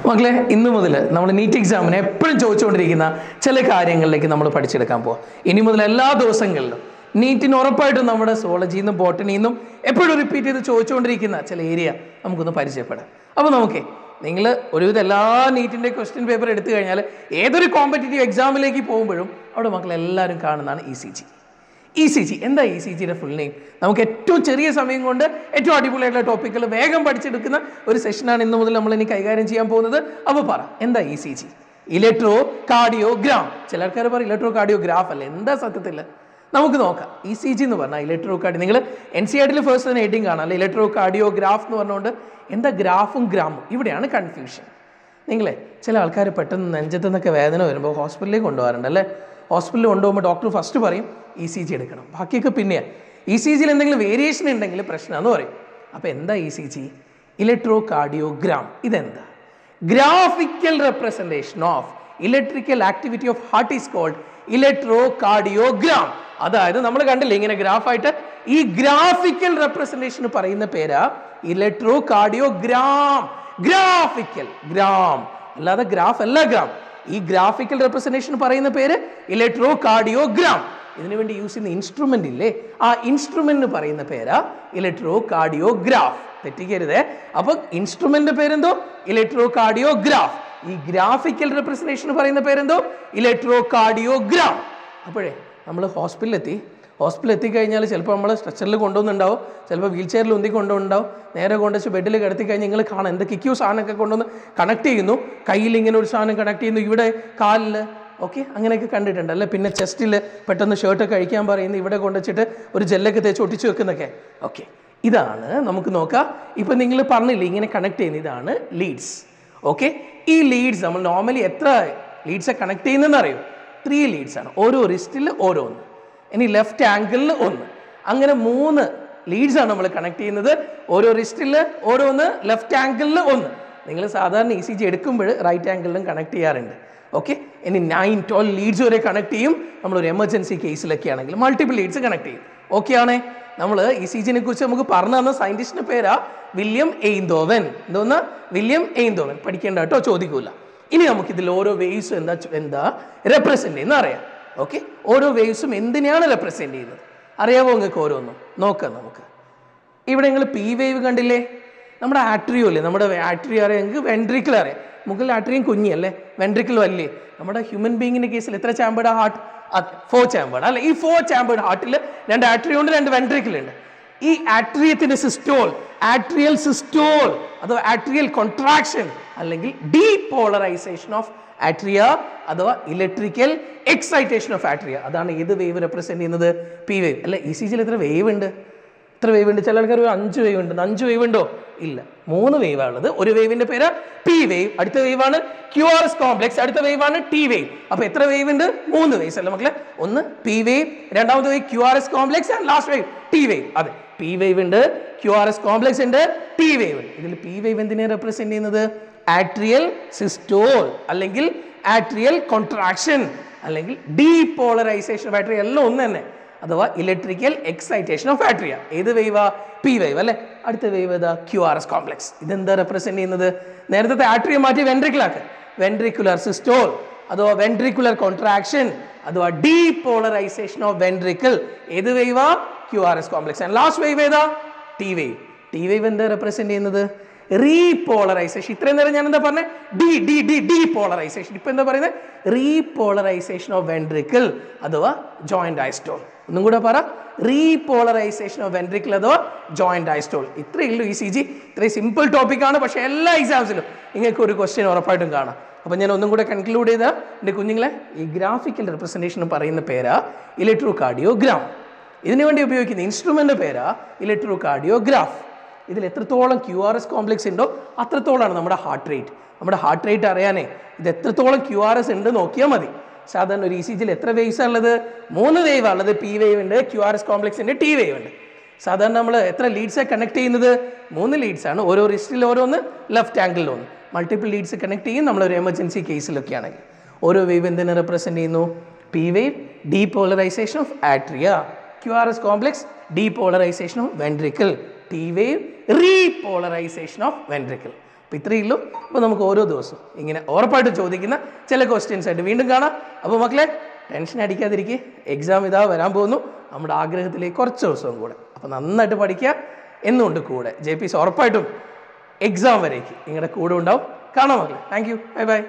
മക്കളെ, ഇന്ന് മുതൽ നമ്മൾ നീറ്റ് എക്സാമിന് എപ്പോഴും ചോദിച്ചുകൊണ്ടിരിക്കുന്ന ചില കാര്യങ്ങളിലേക്ക് നമ്മൾ പഠിച്ചെടുക്കാൻ പോവാം. ഇനി മുതൽ എല്ലാ ദിവസങ്ങളിലും നീറ്റിന് ഉറപ്പായിട്ടും നമ്മുടെ സോളജിയിൽ നിന്നും ബോട്ടണിയിൽ നിന്നും എപ്പോഴും റിപ്പീറ്റ് ചെയ്ത് ചോദിച്ചുകൊണ്ടിരിക്കുന്ന ചില ഏരിയ നമുക്കൊന്ന് പരിചയപ്പെടാം. അപ്പോൾ നമുക്ക് നിങ്ങൾ ഒരുവിധം എല്ലാ നീറ്റിൻ്റെ ക്വസ്റ്റ്യൻ പേപ്പർ എടുത്തു കഴിഞ്ഞാൽ ഏതൊരു കോമ്പറ്റേറ്റീവ് എക്സാമിലേക്ക് പോകുമ്പോഴും അവിടെ മക്കളെല്ലാവരും കാണുന്നതാണ് ECG. ECG എന്താ ECGയുടെ ഫുൾ നെയിം? നമുക്ക് ഏറ്റവും ചെറിയ സമയം കൊണ്ട് ഏറ്റവും അടിപൊളിയായിട്ടുള്ള ടോപ്പിക്കുകൾ വേഗം പഠിച്ചെടുക്കുന്ന ഒരു സെഷനാണ് ഇന്ന് മുതൽ നമ്മൾ ഇനി കൈകാര്യം ചെയ്യാൻ പോകുന്നത്. അപ്പോൾ പറ, എന്താ ECG? Electro cardiogram. ചില ആൾക്കാർ പറയും ഇലക്ട്രോ കാർഡിയോഗ്രാഫ് അല്ല. എന്താ സത്യത്തിൽ? നമുക്ക് നോക്കാം. ECG എന്ന് പറഞ്ഞാൽ ഇലക്ട്രോ കാർഡിയോ. നിങ്ങൾ NCERT ഫസ്റ്റ് തന്നെ ഹെഡിങ് കാണാം അല്ലെ, ഇലക്ട്രോ കാർഡിയോഗ്രാഫ് എന്ന് പറഞ്ഞുകൊണ്ട്. എന്താ ഗ്രാഫും ഗ്രാമും? ഇവിടെയാണ് കൺഫ്യൂഷൻ. നിങ്ങളെ ചില ആൾക്കാർ പെട്ടെന്ന് നെഞ്ചത്ത് നിന്നൊക്കെ വേദന വരുമ്പോൾ ഹോസ്പിറ്റലിലേക്ക് കൊണ്ടുപോകാറുണ്ട് അല്ലേ. ഹോസ്പിറ്റലിൽ കൊണ്ടുപോകുമ്പോൾ ഡോക്ടർ ഫസ്റ്റ് പറയും ECG എടുക്കണം, ബാക്കിയൊക്കെ പിന്നെയാണ്. ECGയിൽ എന്തെങ്കിലും വേരിയേഷൻ ഉണ്ടെങ്കിൽ പ്രശ്നമാണെന്ന് പറയും. അപ്പോൾ എന്താ ECG? Electrocardiogram. ഇതെന്താ? Graphical representation of electrical activity of heart is called electrocardiogram. അതായത് നമ്മൾ കണ്ടില്ലേ ഇങ്ങനെ ഗ്രാഫായിട്ട്, ഈ ഗ്രാഫിക്കൽ റെപ്രസെൻറ്റേഷൻ പറയുന്ന പേരാ ഇലക്ട്രോ കാർഡിയോഗ്രാം. ഗ്രാഫിക്കൽ, ഗ്രാം അല്ലാതെ ഗ്രാഫ് അല്ല, ഗ്രാം. ഈ ഗ്രാഫിക്കൽ റെപ്രസെൻറ്റേഷൻ പറയുന്ന പേര് ഇലക്ട്രോ കാർഡിയോഗ്രാം. ഇതിനു വേണ്ടി യൂസ് ചെയ്യുന്ന ഇൻസ്ട്രുമെന്റ് ഇല്ലേ, ആ ഇൻസ്ട്രുമെന്റിന് പറയുന്ന പേരാ ഇലക്ട്രോ കാർഡിയോഗ്രാഫ്. തെറ്റിക്കരുതേ. അപ്പൊ ഇൻസ്ട്രുമെന്റ് പേരെന്തോ? Electrocardiograph. ഈ ഗ്രാഫിക്കൽ റെപ്രസെൻറ്റേഷൻ പറയുന്ന പേരെന്തോ? Electro cardiogram. അപ്പോഴേ നമ്മൾ ഹോസ്പിറ്റലിൽ എത്തിക്കഴിഞ്ഞാൽ ചിലപ്പോൾ നമ്മൾ സ്ട്രെച്ചറിൽ കൊണ്ടുവന്നുണ്ടാവും, ചിലപ്പോൾ വീൽ ചെയറിൽ ഉന്തി കൊണ്ടുവന്നുണ്ടാവും. നേരെ കൊണ്ടുവച്ച് ബെഡിൽ കിടത്തി കഴിഞ്ഞാൽ നിങ്ങൾ കാണാം എന്തൊക്കെയോ സാധനമൊക്കെ കൊണ്ടുവന്ന് കണക്ട് ചെയ്യുന്നു. കയ്യിൽ ഇങ്ങനെ ഒരു സാധനം കണക്ട് ചെയ്യുന്നു, ഇവിടെ കാലിൽ, ഓക്കെ, അങ്ങനെയൊക്കെ കണ്ടിട്ടുണ്ട് അല്ലേ. പിന്നെ ചെസ്റ്റിൽ പെട്ടെന്ന് ഷർട്ടൊക്കെ അഴിക്കാൻ പറയുന്നു, ഇവിടെ കൊണ്ടുവച്ചിട്ട് ഒരു ജെല്ലൊക്കെ തേച്ച് ഒട്ടിച്ച് വെക്കുന്നൊക്കെ. ഓക്കെ, ഇതാണ് നമുക്ക് നോക്കാം. ഇപ്പം നിങ്ങൾ പറഞ്ഞില്ലേ ഇങ്ങനെ കണക്ട് ചെയ്യുന്നത്, ഇതാണ് ലീഡ്സ്. ഓക്കെ, ഈ ലീഡ്സ് നമ്മൾ നോർമലി എത്ര ലീഡ്സ് കണക്ട് ചെയ്യുന്നതെന്ന് അറിയോ? 3 ലീഡ്സ് ആണ്. ഓരോ റിസ്റ്റിൽ ഓരോന്ന്, ഇനി ലെഫ്റ്റ് ആംഗിളിൽ ഒന്ന്, അങ്ങനെ 3 ലീഡ്സ് ആണ് നമ്മൾ കണക്ട് ചെയ്യുന്നത്. ഓരോ റിസ്റ്റിൽ ഓരോന്ന്, ലെഫ്റ്റ് ആംഗിളിൽ ഒന്ന്. നിങ്ങൾ സാധാരണ ECG എടുക്കുമ്പോൾ റൈറ്റ് ആംഗിളിലും കണക്ട് ചെയ്യാറുണ്ട്. ഓക്കെ, ഇനി 9-12 ലീഡ്സ് വരെ കണക്ട് ചെയ്യും. നമ്മളൊരു എമർജൻസി കേസിലൊക്കെ ആണെങ്കിൽ മൾട്ടിപ്പിൾ ലീഡ്സ് കണക്ട് ചെയ്യും. ഓക്കെ ആണേ. നമ്മൾ ECGനെ കുറിച്ച് നമുക്ക് പറഞ്ഞു തന്ന സയന്റിസ്റ്റിന്റെ പേരാ വില്യം എയ്ൻതോവൻ. എന്തോന്ന്? വില്യം എയ്ൻതോവൻ. പഠിക്കേണ്ട കേട്ടോ, ചോദിക്കൂല. ഇനി നമുക്കിതിൽ ഓരോ വേവ്സും എന്താ റെപ്രസെന്റ് ചെയ്യുന്ന അറിയാം. ഓക്കെ, ഓരോ വേവ്സും എന്തിനാണ് റെപ്രസെന്റ് ചെയ്യുന്നത് അറിയാമോ നിങ്ങൾക്ക്? ഓരോന്നും നോക്കാം നമുക്ക്. ഇവിടെ നിങ്ങൾ P വേവ് കണ്ടില്ലേ? നമ്മുടെ ആട്രിയോ അല്ലേ, നമ്മുടെ ആട്രിയോ അറിയാം, നിങ്ങൾക്ക് വെൻട്രിക്കിൾ അറിയാം. മുകളിൽ ആട്രിയം കുഞ്ഞല്ലേ, വെൻട്രിക്കിൾ വലിയ. നമ്മുടെ ഹ്യൂമൻ ബീങ്ങിന്റെ കേസിൽ എത്ര ചാമ്പേർഡ് ഹാർട്ട്? 4 ചാമ്പേർഡ് അല്ലെ. ഈ 4 ചാമ്പേർഡ് ഹാർട്ടിൽ 2 ആട്രിയം ഉണ്ട്, 2 വെൻട്രിക്കിൾ ഉണ്ട്. ഈ ആട്രിയത്തിന്റെ സിസ്റ്റോൾ, ആട്രിയൽ സിസ്റ്റോൾ അഥവാ ആട്രിയൽ കോൺട്രാക്ഷൻ അല്ലെങ്കിൽ ഡീപോളറൈസേഷൻ ഓഫ് ആട്രിയ അഥവാ ഇലക്ട്രിക്കൽ എക്സൈറ്റേഷൻ ഓഫ് ആട്രിയ, അതാണ് ഏത് വേവ് റെപ്രസെന്റ് ചെയ്യുന്നത്? P വേവ് അല്ലെ. ECGയിൽ എത്ര വേവ് ഉണ്ട്? എത്ര വേവ് ഉണ്ട്? ചില ആൾക്കാർ 5 വേവ് ഉണ്ട്. 5 വേവ് ഉണ്ടോ? ഇല്ല, 3 വേവാണ് ഉള്ളത്. ഒരു വേവിന്റെ പേര് P വേവ്, അടുത്ത വേവാണ് QRS കോംപ്ലക്സ്, അടുത്ത വേവാണ് T വേവ്. അപ്പൊ എത്ര വേവ് ഉണ്ട്? 3 വേവ്സ് അല്ലേ മക്കളെ. ഒന്ന് P വേവ്, രണ്ടാമത്തെ wave QRS complex and last wave T wave. അതെ, P വേവ് ഉണ്ട്, QRS കോംപ്ലക്സ് ഉണ്ട്, T വേവ് ഉണ്ട്. ഇതിൽ P വേവ് എന്തിനെ റെപ്രസെന്റ് ചെയ്യുന്നത്? ആട്രിയൽ സിസ്റ്റോൾ അല്ലെങ്കിൽ ആട്രിയൽ കോൺട്രാക്ഷൻ അല്ലെങ്കിൽ ഡീപോളറൈസേഷൻ ഓഫ് ആട്രിയ, എല്ലാം ഒന്ന് തന്നെ, അഥവാ ഇലക്ട്രിക്കൽ എക്സൈറ്റേഷൻ ഓഫ് ആട്രിയ. ഏത് വേവാ? P വേവ് അല്ലെ. അടുത്ത വേവ് ഏതാ? QRS complex. ഇതെന്താ റെപ്രസെന്റ് ചെയ്യുന്നത്? നേരത്തെ ആട്രിയം മാറ്റി വെൻട്രിക്കിളാക്ക്, വെൻട്രിക്കുലർ സിസ്റ്റോൾ അഥവാ വെൻട്രിക്കുലർ കോൺട്രാക്ഷൻ അഥവാ ഡീപോളറൈസേഷൻ ഓഫ് വെൻട്രിക്കിൾ. ഏത് വേവാ? QRS complex. And last wave ഏതാ? T wave. T വേവ് എന്താ റെപ്രസെന്റ് ചെയ്യുന്നത്? റീപോളറൈസേഷൻ. ഇത്രയും നേരം ഞാൻ എന്താ പറഞ്ഞത്? ഡീപോളറൈസേഷൻ. ഇപ്പൊ എന്താ പറയുന്നത്? റീപോളറൈസേഷൻ ഓഫ് വെൻട്രിക്കിൾ അഥവാ ജോയിന്റ് ഡയസ്റ്റോൾ. ഒന്നും കൂടെ പറ, റീപോളറൈസേഷൻ ഓഫ് വെൻട്രിക്കിൾ അഥവാ ജോയിന്റ് ഡയസ്റ്റോൾ. ഇത്രയേ ഉള്ളൂ ECG. ഇത്രയും സിമ്പിൾ ടോപ്പിക്കാണ്, പക്ഷേ എല്ലാ എക്സാംസിലും നിങ്ങൾക്ക് ഒരു ക്വസ്റ്റ്യൻ ഉറപ്പായിട്ടും കാണാം. അപ്പം ഞാൻ ഒന്നും കൂടെ കൺക്ലൂഡ് ചെയ്താൽ എൻ്റെ കുഞ്ഞുങ്ങളെ, ഈ ഗ്രാഫിക്കൽ റെപ്രസെൻറ്റേഷൻ പറയുന്ന പേരാ ഇലക്ട്രോ കാർഡിയോഗ്രാം. ഇതിനു വേണ്ടി ഉപയോഗിക്കുന്ന ഇൻസ്ട്രുമെന്റ് പേരാ ഇലക്ട്രോ കാർഡിയോഗ്രാഫ്. ഇതിൽ എത്രത്തോളം QRS കോംപ്ലക്സ് ഉണ്ടോ അത്രത്തോളമാണ് നമ്മുടെ ഹാർട്ട് റേറ്റ്. നമ്മുടെ ഹാർട്ട് റേറ്റ് അറിയാനേ ഇത് എത്രത്തോളം QRS ഉണ്ട് നോക്കിയാൽ മതി. സാധാരണ ഒരു ECGയിൽ എത്ര വേവ്സ് ഉള്ളത്? 3 വേവ് ഉള്ളത്. P വേവ് ഉണ്ട്, QRS കോംപ്ലക്സ് ഉണ്ട്, T വേവ് ഉണ്ട്. സാധാരണ നമ്മൾ എത്ര ലീഡ്സ് കണക്ട് ചെയ്യുന്നത്? 3 ലീഡ്സ് ആണ്. ഓരോ റിസ്റ്റിൽ ഓരോന്ന്, ലെഫ്റ്റ് ആംഗിളിൽ ഒന്ന്. മൾട്ടിപ്പിൾ ലീഡ്സ് കണക്ട് ചെയ്യും നമ്മളൊരു എമർജൻസി കേസിലൊക്കെ ആണെങ്കിൽ. ഓരോ വേവ് എന്തിനെ റെപ്രസെന്റ് ചെയ്യുന്നു? P wave depolarisation of atria, QRS complex depolarisation of ventricle, T wave repolarization of ventricle. അപ്പോൾ ഇത്രയേ ഉള്ളൂ. അപ്പോൾ നമുക്ക് ഓരോ ദിവസവും ഇങ്ങനെ ഉറപ്പായിട്ട് ചോദിക്കുന്ന ചില ക്വസ്റ്റ്യൻസ് ആയിട്ട് വീണ്ടും കാണാം. അപ്പോൾ മക്കളെ ടെൻഷൻ അടിക്കാതിരിക്കുക, എക്സാം ഇതാ വരാൻ പോകുന്നു, നമ്മുടെ ആഗ്രഹത്തിലേക്ക് കുറച്ച് ദിവസവും കൂടെ. അപ്പോൾ നന്നായിട്ട് പഠിക്കുക, എന്നുകൊണ്ട് കൂടെ JPC ഉറപ്പായിട്ടും എക്സാം വരേക്ക് നിങ്ങളുടെ കൂടെ ഉണ്ടാവും. കാണാം മക്കളെ. Thank you, bye bye.